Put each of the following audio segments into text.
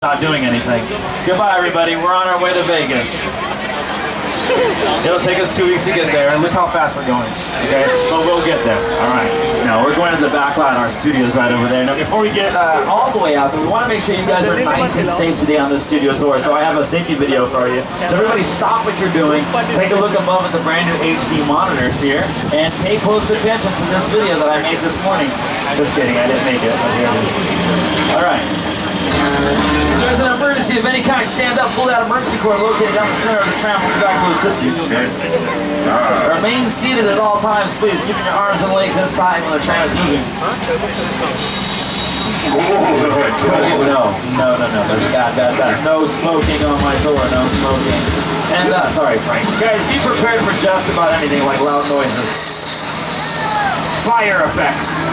Not doing anything. Goodbye, everybody. We're on our way to Vegas. It'll take us 2 weeks to get there, and look how fast we're going. Okay, but we'll get there. All right. Now we're going to the back lot. Our studio's right over there. Now, before we get all the way out, we want to make sure you guys are nice and safe today on the studio tour. So I have a safety video for you. So everybody, stop what you're doing. Take a look above at the brand new HD monitors here, and pay close attention to this video that I made this morning. Just kidding. I didn't make it. But here it is. All right. If there's an emergency of any kind, stand up, pull that emergency cord located down the center of the tram. We'll be back to assist you. Remain seated at all times, please, keeping your arms and legs inside when the tram is moving. No. There's bad. No smoking on my tour, no smoking. And, sorry, Frank. Guys, be prepared for just about anything like loud noises. Fire effects.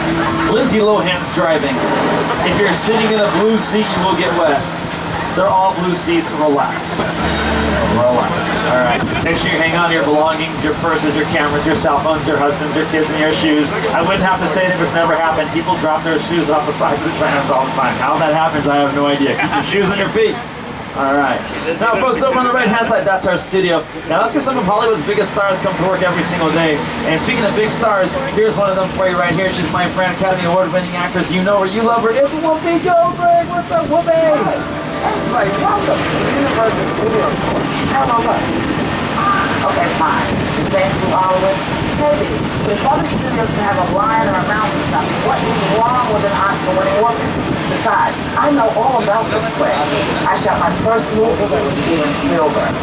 Lindsay Lohan's driving. If you're sitting in a blue seat, you will get wet. They're all blue seats. Relax. Relax. All right. Make sure you hang on to your belongings, your purses, your cameras, your cell phones, your husbands, your kids, and your shoes. I wouldn't have to say that this never happened. People drop their shoes off the sides of the trams all the time. How that happens, I have no idea. Keep your shoes on your feet. All right. Now, folks, over on the right-hand side, that's our studio. Now, that's where some of Hollywood's biggest stars come to work every single day. And speaking of big stars, here's one of them for you right here. She's my friend, Academy Award-winning actress. You know her, you love her. It's Whoopi Goldberg. What's up, Whoopi? Everybody, welcome to the Universal Studio Tour. How about what? Okay, fine. You staying through all of it? Maybe. But if other studios can have a lion or a mountain stuff, what is wrong with an Oscar-winning woman? Besides, I know all about this place. I shot my first movie with Steven Spielberg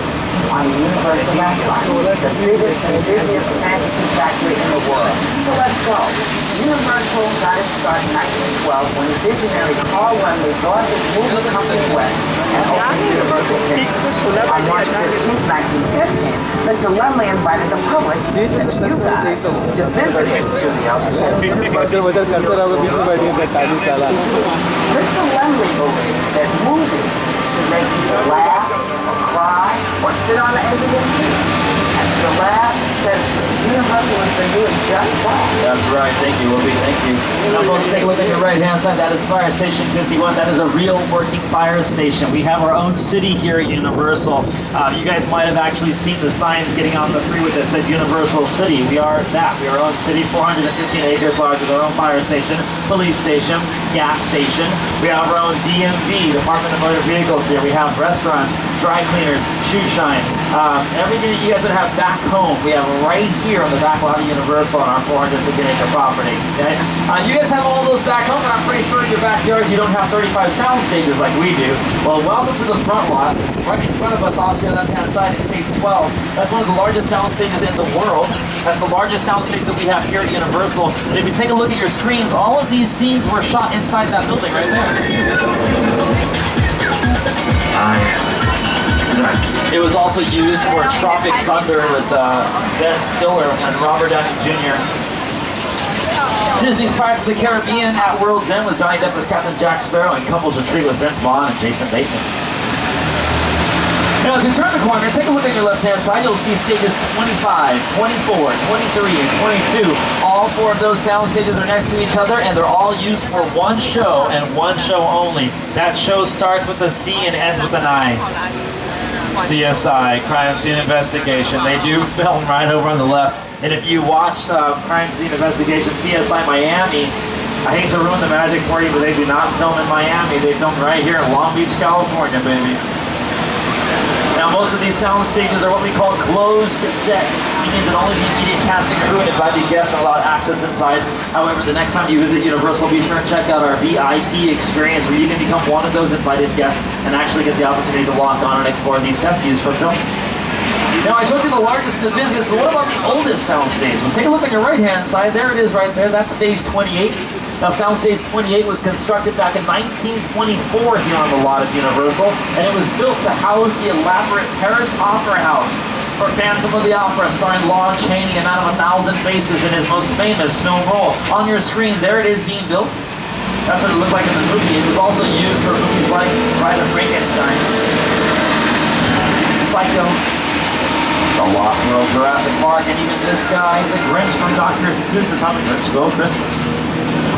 on the Universal Line, the biggest and busiest fantasy factory in the world. So let's go. Universal got its start in 1912 when the visionary Carl Laemmle brought his movie company west and opened Universal Pictures. On March 15, 1915, Mr. Laemmle invited the public, that's you guys, to visit his studio. Mr. Laemmle believes that movies should make people laugh, or cry, or sit on the edge of their seat. And to the last, says Universal has been doing just that. That's right. Thank you, Whoopi. Thank you. Now, folks, take a look at your right-hand side. That is Fire Station 51. That is a real working fire station. We have our own city here at Universal. You guys might have actually seen the signs getting on the freeway that said Universal City. We are that. We are our own city, 415 acres large, with our own fire station, police station, gas station. We have our own DMV, Department of Motor Vehicles here. We have restaurants, dry cleaners, shoe shine. Everything that you guys would have back home, we have right here on the back lot of Universal on our 450-acre property. Okay? You guys have all those back home, but I'm pretty sure in your backyards you don't have 35 sound stages like we do. Well, welcome to the front lot. Right in front of us off to the left-hand side is stage 12. That's one of the largest sound stages in the world. That's the largest sound stage that we have here at Universal. And if you take a look at your screens, all of these scenes were shot inside that building right there. It was also used for Tropic Thunder with Ben Stiller and Robert Downey Jr. Disney's Pirates of the Caribbean at World's End with Johnny Depp as Captain Jack Sparrow and Couples Retreat with Vince Vaughn and Jason Bateman. Now, as you turn the corner, take a look at your left-hand side. You'll see stages 25, 24, 23, and 22. All four of those sound stages are next to each other, and they're all used for one show and one show only. That show starts with a C and ends with an I. CSI, Crime Scene Investigation. They do film right over on the left. And if you watch Crime Scene Investigation CSI Miami, I hate to ruin the magic for you, but they do not film in Miami. They film right here in Long Beach, California, baby. Now, most of these sound stages are what we call closed sets, meaning that only the immediate cast and crew and invited guests are allowed access inside. However, the next time you visit Universal, be sure and check out our VIP experience, where you can become one of those invited guests and actually get the opportunity to walk on and explore these sets used for filming. Now, I told you the largest and the busiest, but what about the oldest sound stage? Well, take a look on your right-hand side. There it is right there. That's stage 28. Now, Soundstage 28 was constructed back in 1924 here on the lot of Universal, and it was built to house the elaborate Paris Opera House for Phantom of the Opera, starring Lon Chaney, a man of 1,000 faces in his most famous film role. On your screen, there it is being built. That's what it looked like in the movie. It was also used for movies like Bride of Frankenstein, Psycho, The Lost World, Jurassic Park, and even this guy, the Grinch from Dr. Seuss's How the Grinch Stole Christmas.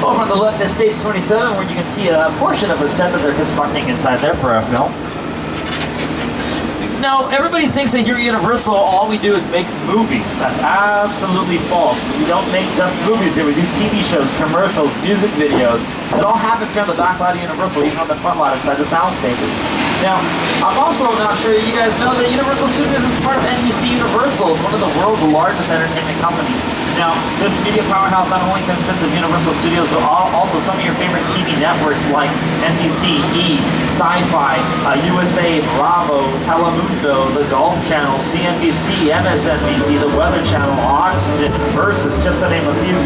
Over on the left is stage 27, where you can see a portion of a set that they're constructing inside there for a film. Now, everybody thinks that here at Universal, all we do is make movies. That's absolutely false. We don't make just movies here. We do TV shows, commercials, music videos. It all happens here on the back lot of Universal, even on the front lot inside the sound stages. Now, I'm also not sure you guys know that Universal Studios is part of NBC Universal. It's one of the world's largest entertainment companies. Now, this media powerhouse not only consists of Universal Studios, but also some of your favorite TV networks like NBC, E, Sci-Fi, USA, Bravo, Telemundo, the Golf Channel, CNBC, MSNBC, the Weather Channel, Oxygen, Versus, just to name a few.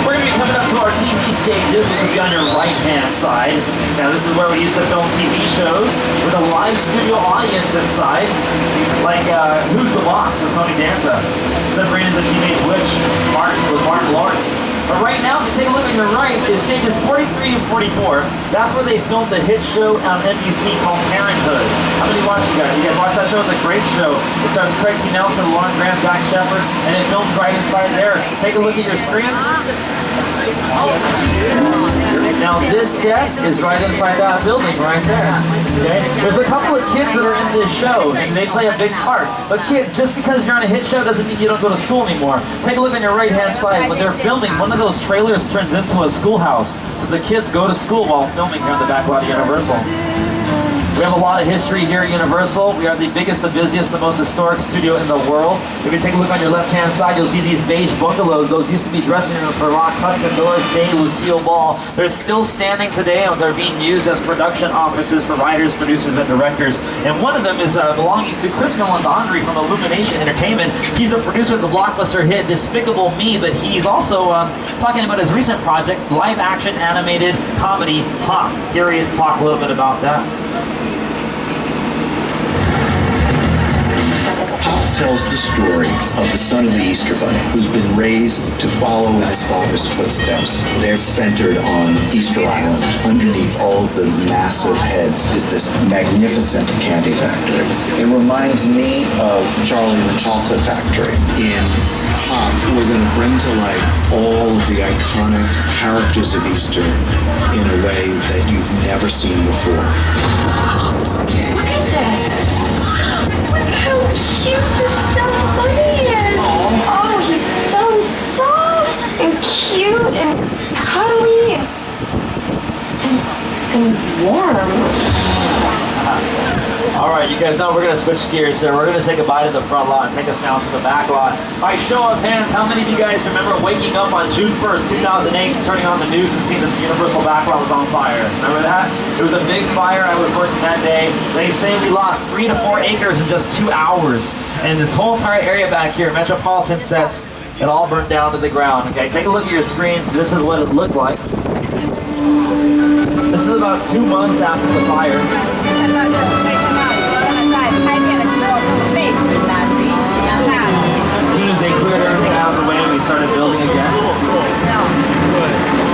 We're going to be coming up to our TV stages, which will be on your right-hand side. Now, this is where we used to film TV shows with a live studio audience inside, like Who's the Boss with Tony Danza, Separated the Teenage Witch, with Martin Lawrence. But right now, if you take a look on your right, is stages 43 and 44. That's where they filmed the hit show on NBC called Parenthood. How many watch you guys? You guys watch that show? It's a great show. It stars Craig T. Nelson, Lauren Graham, Guy Shepherd, and it filmed right inside there. Take a look at your screens. Now this set is right inside that building right there. Okay? There's a couple of kids that are in this show and they play a big part. But kids, just because you're on a hit show doesn't mean you don't go to school anymore. Take a look on your right hand side. When they're filming, one of those trailers turns into a schoolhouse. So the kids go to school while filming here in the back lot of Universal. We have a lot of history here at Universal. We are the biggest, the busiest, the most historic studio in the world. If you take a look on your left-hand side, you'll see these beige bungalows. Those used to be dressing rooms for Rock Hudson, Doris Day, Lucille Ball. They're still standing today, and they're being used as production offices for writers, producers, and directors. And one of them is belonging to Chris Meledandri from Illumination Entertainment. He's the producer of the blockbuster hit Despicable Me, but he's also talking about his recent project, live-action animated comedy Hop. Here he is to talk a little bit about that. Hop tells the story of the son of the Easter Bunny, who's been raised to follow in his father's footsteps. They're centered on Easter Island. Underneath all of the massive heads is this magnificent candy factory. It reminds me of Charlie and the Chocolate Factory. In Hop, we're going to bring to life all of the iconic characters of Easter in a way that you've never seen before. Look at this. How cute this stuffed bunny is! Oh, he's so soft and cute and cuddly and warm. Alright, you guys know we're going to switch gears here. We're going to say goodbye to the front lot and take us now to the back lot. By show of hands, how many of you guys remember waking up on June 1st, 2008, turning on the news and seeing that the Universal back lot was on fire? Remember that? It was a big fire. I was working that day. They say we lost 3 to 4 acres in just 2 hours. And this whole entire area back here, Metropolitan Sets, it all burned down to the ground. Okay, take a look at your screens. This is what it looked like. This is about 2 months after the fire. As soon as they cleared everything out of the way, we started building again.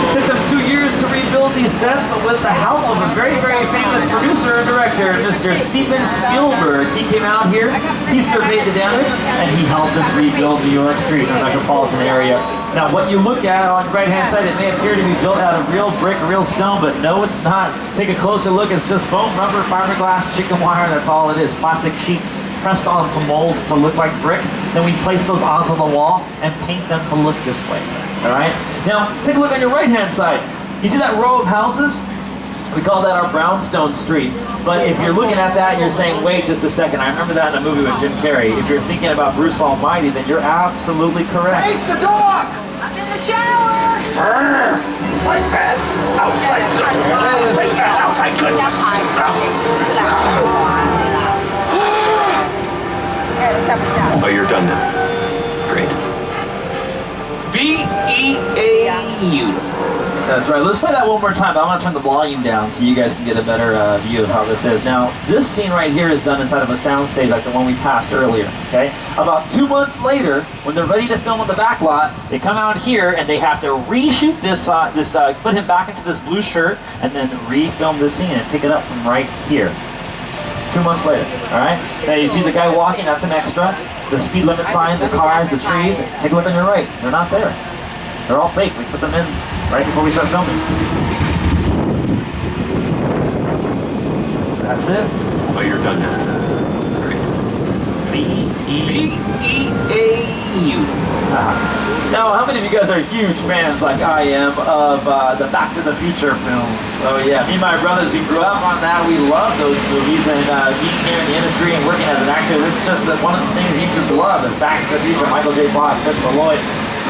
It took them 2 years to rebuild these sets, but with the help of a very, very famous producer and director, Mr. Steven Spielberg. He came out here, he surveyed the damage, and he helped us rebuild New York Street in the metropolitan area. Now, what you look at on the right-hand side, it may appear to be built out of real brick, real stone, but no, it's not. Take a closer look. It's just foam, rubber, fiberglass, chicken wire. That's all it is. Plastic sheets pressed onto molds to look like brick. Then we place those onto the wall and paint them to look this way. All right? Now, take a look on your right-hand side. You see that row of houses? We call that our brownstone street. But if you're looking at that and you're saying, wait just a second, I remember that in a movie with Jim Carrey. If you're thinking about Bruce Almighty, then you're absolutely correct. Face the dog! I'm in the shower! Like that. Outside good. Like that. Outside good. Oh, you're done now. Great. B-E-A-U. That's right. Let's play that one more time. But I'm going to turn the volume down so you guys can get a better view of how this is. Now, this scene right here is done inside of a soundstage like the one we passed earlier. Okay. About 2 months later, when they're ready to film on the back lot, they come out here and they have to reshoot this, put him back into this blue shirt, and then refilm this scene and pick it up from right here. 2 months later. All right. Now you see the guy walking. That's an extra. The speed limit sign, the cars, the trees. Take a look on your right. They're not there. They're all fake. We put them in right before we start filming. That's it. Oh, you're done now. Great. B-E-A-U. Now, how many of you guys are huge fans, like I am, of the Back to the Future films? Oh yeah, me and my brothers, we grew up on that. We love those movies, and being here in the industry and working as an actor, it's just one of the things you just love is Back to the Future, Michael J. Fox, Christopher Lloyd.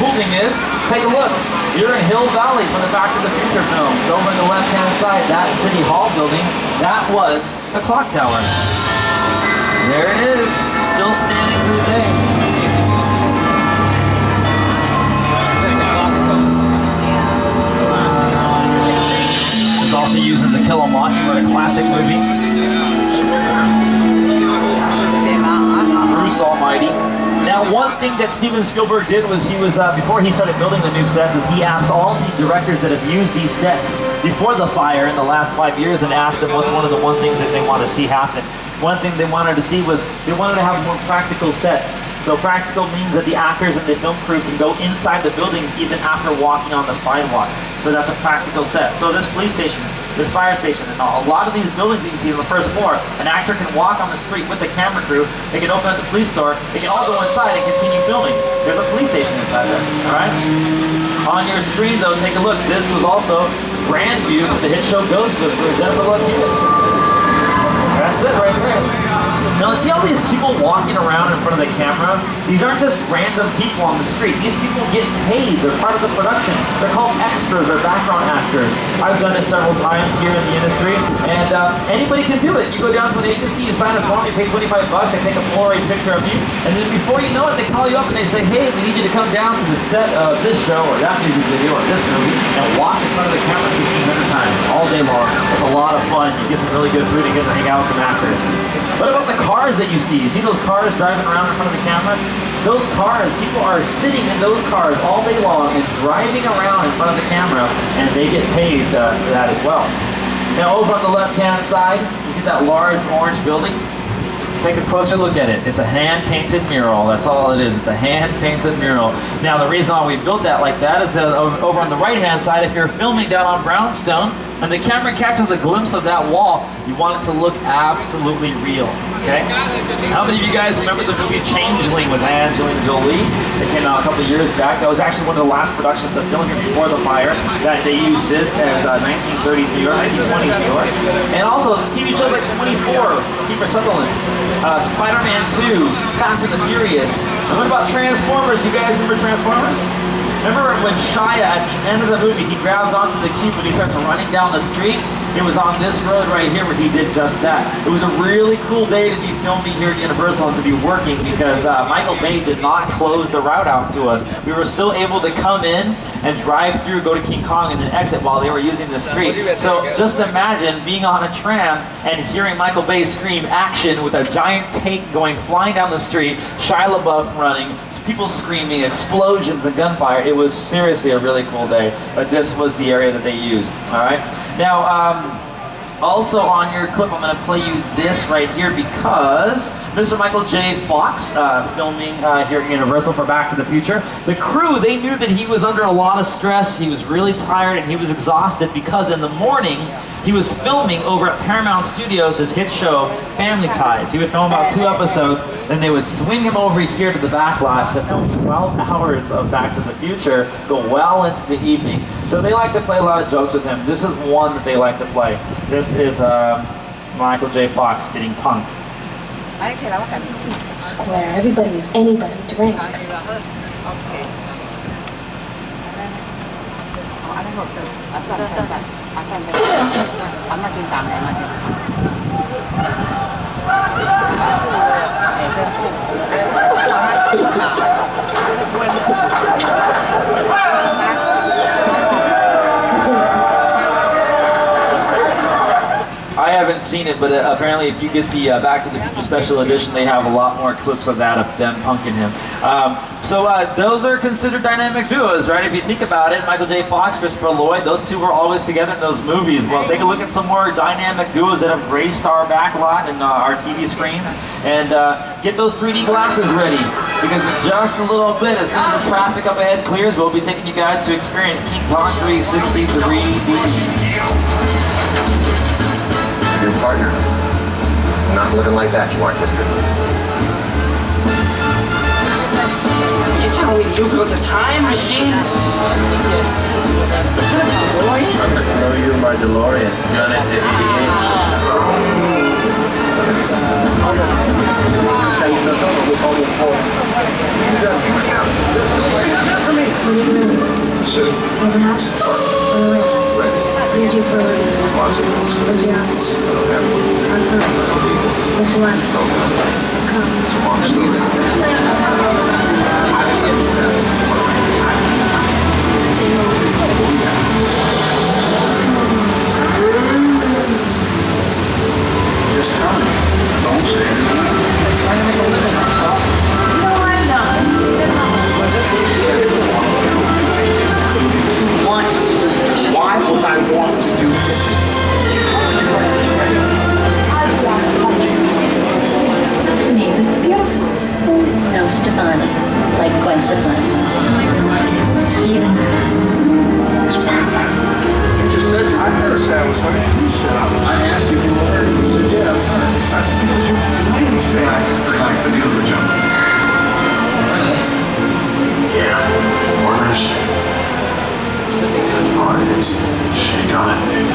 Cool thing is, take a look. You're in Hill Valley from the Back to the Future films. Over on the left-hand side, that City Hall building, that was the clock tower. There it is, still standing to the day. It's also used in To Kill a Mockingbird, a classic movie. Bruce Almighty. Now, one thing that Steven Spielberg did was before he started building the new sets, is he asked all the directors that have used these sets before the fire in the last 5 years and asked them what's one of the things that they want to see happen. One thing they wanted to see was they wanted to have more practical sets. So practical means that the actors and the film crew can go inside the buildings even after walking on the sidewalk. So that's a practical set. So this police station, this fire station, and a lot of these buildings that you see on the first floor, an actor can walk on the street with the camera crew, they can open up the police door, they can all go inside and continue filming. There's a police station inside there, all right? On your screen though, take a look. This was also Grandview with the hit show Ghost Whisperer, Jennifer Love Hewitt. That's it right there. Now see all these people walking around in front of the camera? These aren't just random people on the street. These people get paid. They're part of the production. They're called extras or background actors. I've done it several times here in the industry, and anybody can do it. You go down to an agency, you sign a form, you pay $25, they take a Polaroid picture of you, and then before you know it, they call you up and they say, hey, we need you to come down to the set of this show or that music video or this movie and walk in front of the camera 1,500 times all day long. It's a lot of fun. You get some really good food and get to hang out with some actors. What about the cars that you see? You see those cars driving around in front of the camera? Those cars, people are sitting in those cars all day long and driving around in front of the camera, and they get paid for that as well. Now over on the left-hand side, you see that large orange building? Take a closer look at it. It's a hand-painted mural. That's all it is. It's a hand-painted mural. Now the reason why we built that like that is that over on the right-hand side, if you're filming down on Brownstone, and the camera catches a glimpse of that wall, you want it to look absolutely real, okay? How many of you guys remember the movie Changeling with Angelina Jolie? It came out a couple of years back. That was actually one of the last productions of film here before the fire, that they used this as 1930s New York, 1920s New York. And also TV shows like 24, Kiefer Sutherland, Spider-Man 2, Fast and the Furious. And what about Transformers? You guys remember Transformers? Remember when Shia, at the end of the movie, he grabs onto the cube and he starts running down the street? It was on this road right here where he did just that. It was a really cool day to be filming here at Universal and to be working because Michael Bay did not close the route out to us. We were still able to come in and drive through, go to King Kong, and then exit while they were using the street. So just imagine being on a tram and hearing Michael Bay scream action with a giant tank going flying down the street, Shia LaBeouf running, people screaming, explosions and gunfire. It was seriously a really cool day, but this was the area that they used, all right? Now, also on your clip, I'm going to play you this right here because Mr. Michael J. Fox, filming here at Universal for Back to the Future. The crew, they knew that he was under a lot of stress, he was really tired, and he was exhausted because in the morning, he was filming over at Paramount Studios his hit show, Family Ties. He would film about 2 episodes, then they would swing him over here to the back lot to film 12 hours of Back to the Future, go well into the evening. So they like to play a lot of jokes with him. This is one that they like to play. This is Michael J. Fox getting punked. Square. Everybody who's anybody drinks. haven't seen it, but apparently if you get the Back to the Future Special Edition, they have a lot more clips of that, of them punking him. So those are considered dynamic duos, right? If you think about it, Michael J. Fox, Christopher Lloyd, those two were always together in those movies. Well, take a look at some more dynamic duos that have graced our backlot and our TV screens, and get those 3D glasses ready, because in just a little bit, as soon as the traffic up ahead clears, we'll be taking you guys to experience King Kong 360 3D. Your partner. Not looking like that, you aren't, mister. You tell me you built a time machine? I'm going to know you're my DeLorean. Done it to Soup. Over house? Or rent? Rent. What do you do for a living? Lots of things. What's your office? I don't have one. How come? What's your wife? Don't have one. How come? It's a long story. Just tell me. Don't say anything. No, I'm not. Want to do this? Why would I want to do this? Stephanie, that's beautiful. No, Stefani. Like Gwen Stefani. Even that. It's bad. You just said you never said I was hurt. I asked you if you were hurt. You said, yeah, I'm hurt. Because you didn't say I like the needles are jumping. Yeah. Orders. Orders. Shake on it, baby.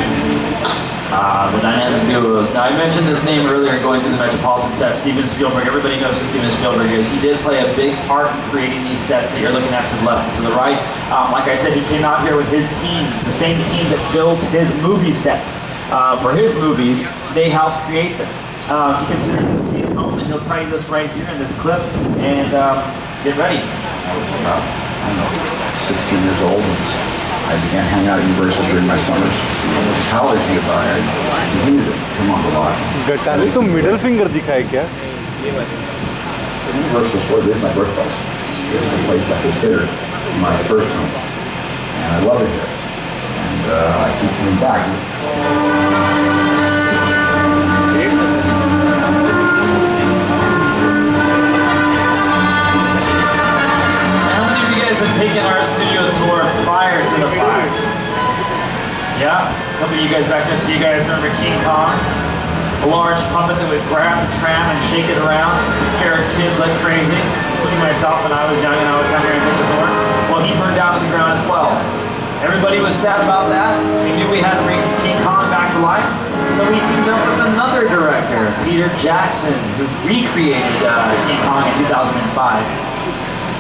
The dynamic duos. Now, I mentioned this name earlier going through the Metropolitan set, Steven Spielberg. Everybody knows who Steven Spielberg is. He did play a big part in creating these sets that you're looking at to the left and to the right. Like I said, he came out here with his team, the same team that built his movie sets for his movies. They helped create this. He considers this to be his home, and he'll tell you this right here in this clip. And get ready. I was about, 16 years old. I began hanging out at Universal during my summers. College nearby, I continued to come on a lot. गटाने तो middle finger दिखाए क्या? Universal Studios is my birthplace. This is a place I consider my first home. And I love it here. And I keep coming back. Have taken our studio tour prior to the fire. Yeah, a couple of you guys back there, so you guys remember King Kong? A large puppet that would grab the tram and shake it around, scare kids like crazy, including myself when I was young and I would come here and take the tour. Well, he burned down to the ground as well. Everybody was sad about that. We knew we had to bring King Kong back to life, so we teamed up with another director, Peter Jackson, who recreated King Kong in 2005.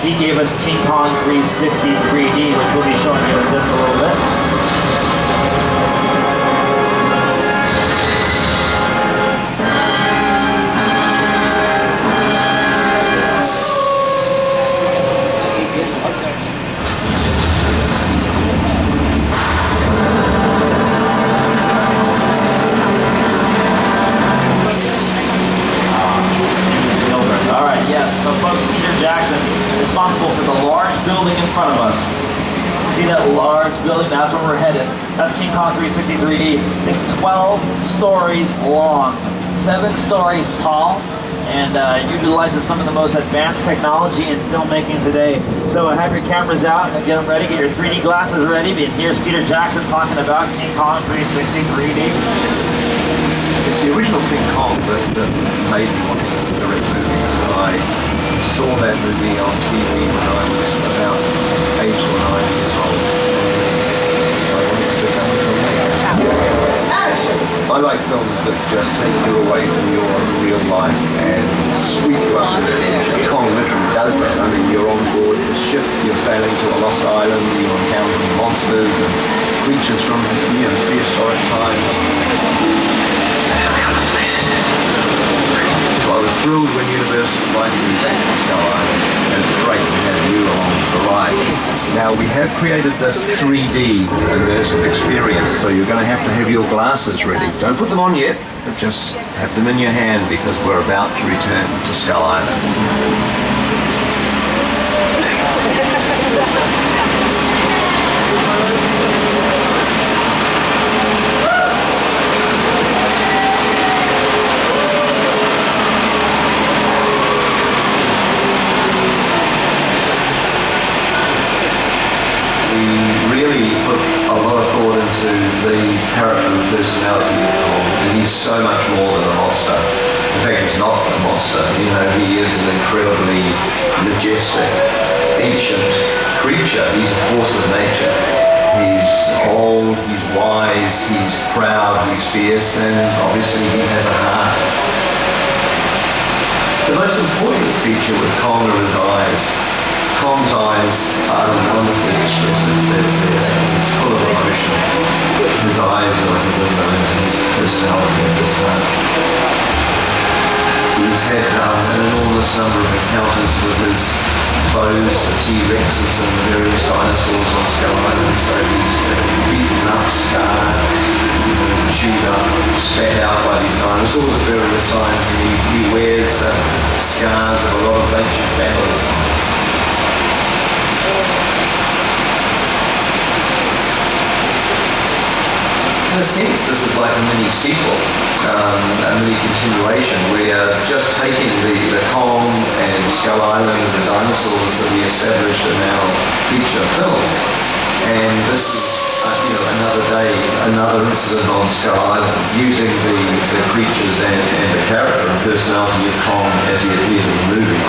He gave us King Kong 360 3D, which we'll be showing you in just a little bit. All right, yes, but folks, Peter Jackson, responsible for the large building in front of us. See that large building? That's where we're headed. That's King Kong 360 3D. It's 12 stories long, 7 stories tall, and utilizes some of the most advanced technology in filmmaking today. So have your cameras out and get them ready, get your 3D glasses ready. And here's Peter Jackson talking about King Kong 360 3D. It's the original King Kong that made me want to direct movies. I saw that movie on TV when I was about 8 or 9 years old. I wanted to become a filmmaker. I like films that just take you away from your real life and sweep you up to the edge. King Kong literally does that. I mean, you're on board the ship, you're sailing to a lost island, you're encountering monsters and creatures from prehistoric times. So I was thrilled when Universal invited me back to Skull Island, and it's great to have you along for the ride. Now, we have created this 3D immersive experience, so you're going to have your glasses ready. Don't put them on yet, but just have them in your hand because we're about to return to Skull Island. Really put a lot of thought into the character and personality of Kong, and he's so much more than a monster. In fact, he's not a monster. You know, he is an incredibly majestic, ancient creature. He's a force of nature. He's old, he's wise, he's proud, he's fierce, and obviously he has a heart. The most important feature with Kong are his eyes. Kong's eyes are wonderfully expressive. They're full of emotion. His eyes are like a window into his personality and his heart. He's had an enormous number of encounters with his foes, the T-Rexes and the various dinosaurs on Skull Island. So he's beaten up, scarred, chewed up, spat out by these dinosaurs at various times. And he wears the scars of a lot of ancient battles. In a sense, this is like a mini sequel, a mini continuation. We are just taking the Kong and Skull Island and the dinosaurs that we established in our feature film, and this is another day, another incident on Skull Island, using the creatures and the character and personality of Kong as he appeared in the movie.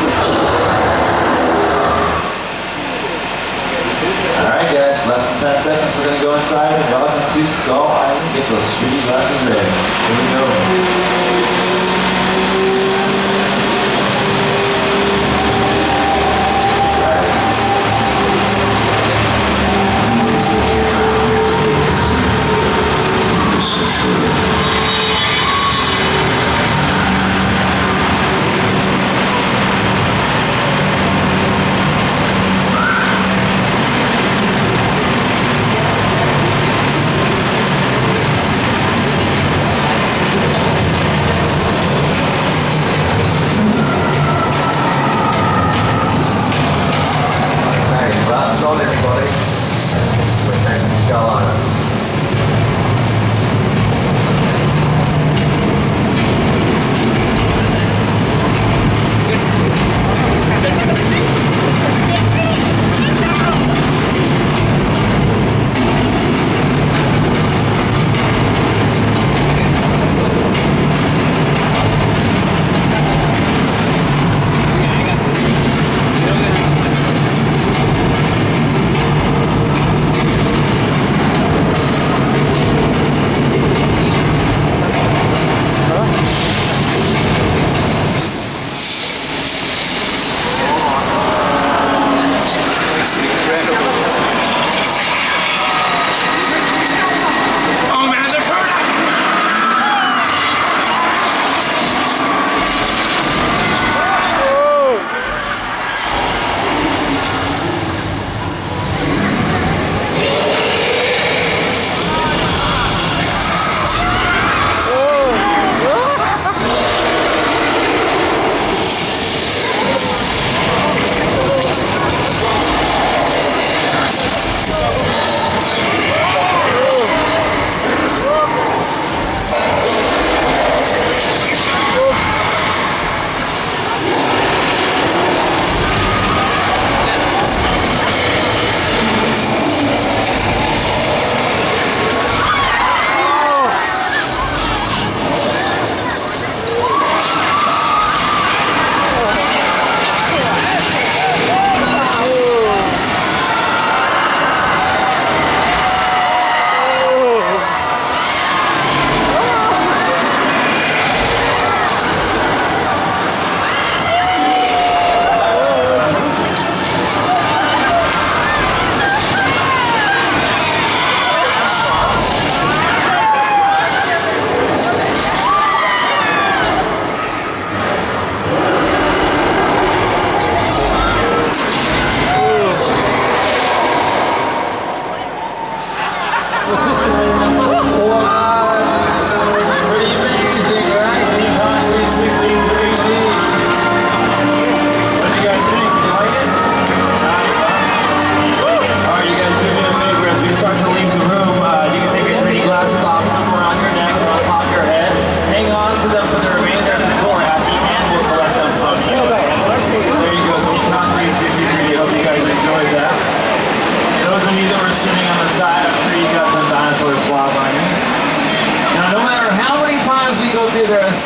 Alright guys, less than 10 seconds, we're going to go inside and welcome to Skull Island. Get those 3D glasses ready. Here we go.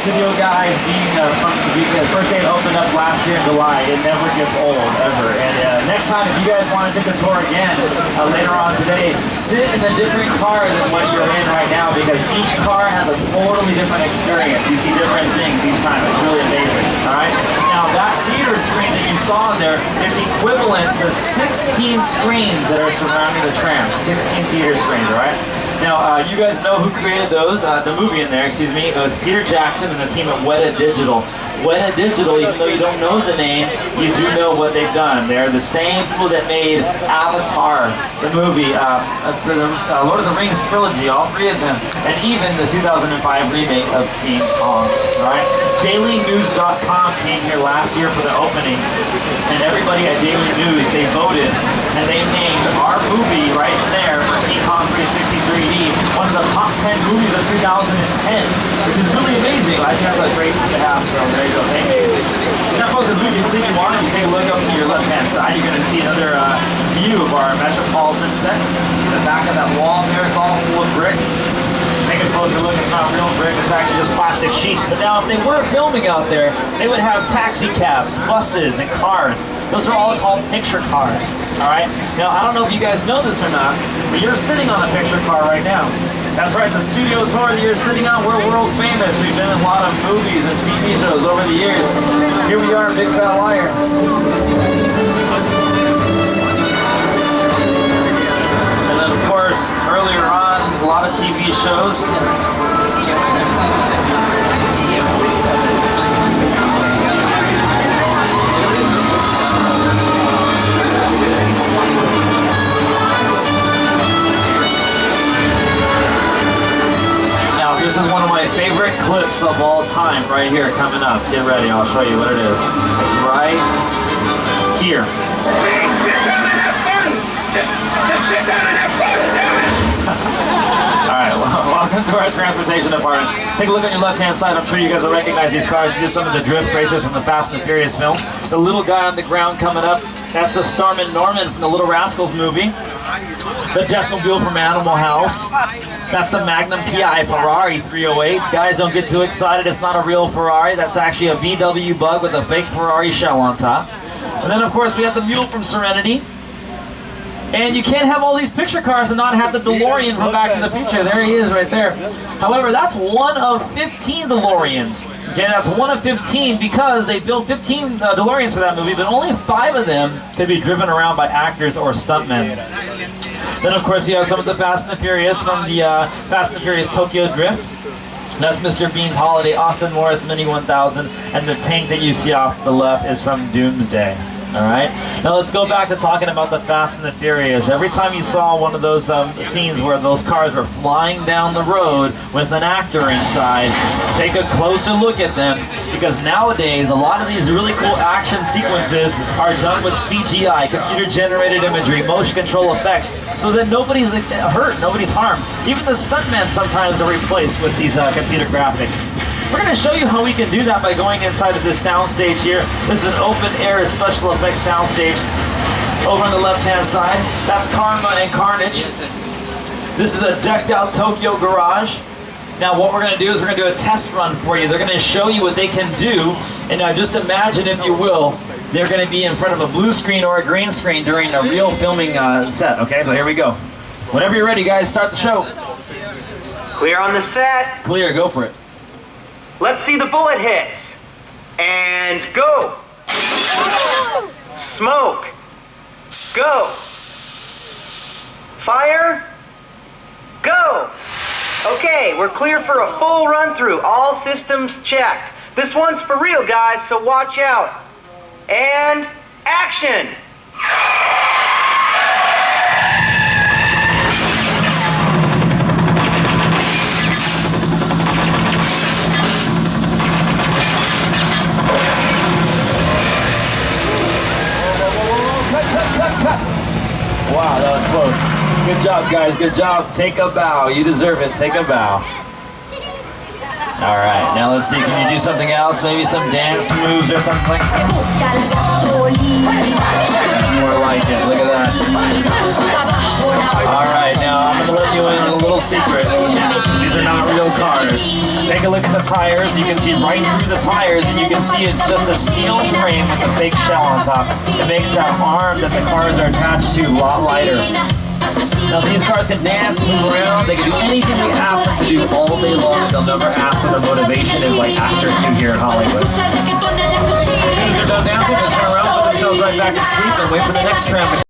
studio guys being the first day it opened up last year in July. It never gets old, ever. And next time, if you guys want to take a tour again later on today, sit in a different car than what you're in right now, because each car has a totally different experience. You see different things each time. It's really amazing. All right. Now that theater screen that you saw there, it's equivalent to 16 screens that are surrounding the tram. 16 theater screens. All right. Now, you guys know who created those, the movie in there, excuse me. It was Peter Jackson and the team at Weta Digital. Weta Digital, even though you don't know the name, you do know what they've done. They're the same people that made Avatar, the movie, the Lord of the Rings trilogy, all three of them, and even the 2005 remake of King Kong, right? DailyNews.com came here last year for the opening, and everybody at Daily News, they voted, and they named our movie right there, King Kong 360 3D, one of the top 10 movies of 2010, which is really amazing. I think that's a great thing to have, so there you go. Thank you. Now, folks, as we continue on, if you take a look up to your left-hand side, you're going to see another view of our Metropolitan set. See the back of that wall there, it's all full of brick. Take a closer look, it's not real brick, it's actually just plastic sheets. But now, if they were filming out there, they would have taxi cabs, buses, and cars. Those are all called picture cars, all right? Now, I don't know if you guys know this or not, but you're sitting on a picture car right now. That's right, the studio tour that you're sitting on, we're world famous. We've been in a lot of movies and TV shows over the years. Here we are, Big Fat Liar. And then, of course, earlier on, a lot of TV shows. Now, this is one of my favorite clips of all time right here coming up. Get ready, I'll show you what it is. It's right here. Just sit down and have fun, damn it! Alright, well, welcome to our transportation department. Take a look on your left-hand side. I'm sure you guys will recognize these cars. These are some of the drift racers from the Fast and Furious films. The little guy on the ground coming up, that's the Starman Norman from the Little Rascals movie. The Deathmobile from Animal House. That's the Magnum PI Ferrari 308. Guys, don't get too excited. It's not a real Ferrari. That's actually a VW Bug with a fake Ferrari shell on top. And then, of course, we have the Mule from Serenity. And you can't have all these picture cars and not have the DeLorean from Back to the Future. There he is right there. However, that's one of 15 DeLoreans. Okay, that's one of 15 because they built 15 DeLoreans for that movie, but only 5 of them could be driven around by actors or stuntmen. Then, of course, you have some of the Fast and the Furious from the Fast and the Furious Tokyo Drift. That's Mr. Bean's Holiday Austin Morris Mini 1000, and the tank that you see off the left is from Doomsday. Alright, now let's go back to talking about the Fast and the Furious. Every time you saw one of those scenes where those cars were flying down the road with an actor inside, take a closer look at them, because nowadays a lot of these really cool action sequences are done with CGI, computer-generated imagery, motion control effects, so that nobody's hurt, nobody's harmed. Even the stuntmen sometimes are replaced with these computer graphics. We're going to show you how we can do that by going inside of this soundstage here. This is an open-air special effects soundstage. Over on the left-hand side, that's Karma and Carnage. This is a decked-out Tokyo garage. Now, what we're going to do is we're going to do a test run for you. They're going to show you what they can do. And now, just imagine, if you will, they're going to be in front of a blue screen or a green screen during a real filming set. Okay, so here we go. Whenever you're ready, guys, start the show. Clear on the set. Clear, go for it. Let's see the bullet hits. And go. Smoke. Go. Fire. Go. Okay, we're clear for a full run through. All systems checked. This one's for real, guys, so watch out. And action. Wow, that was close. Good job, guys. Good job. Take a bow. You deserve it. Take a bow. All right. Now let's see. Can you do something else? Maybe some dance moves or something? That's more like it. Look at that. All right. Now I'm going to let you in on a little secret. These are not real cars. Take a look at the tires. You can see right through the tires, and you can see it's just a steel frame with a fake shell on top. It makes that arm that the cars are attached to a lot lighter. Now these cars can dance, move around, they can do anything we ask them to do all day long, and they'll never ask what their motivation is like actors do here in Hollywood. As soon as they're done dancing, they'll turn around, put themselves right back to sleep, and wait for the next tram to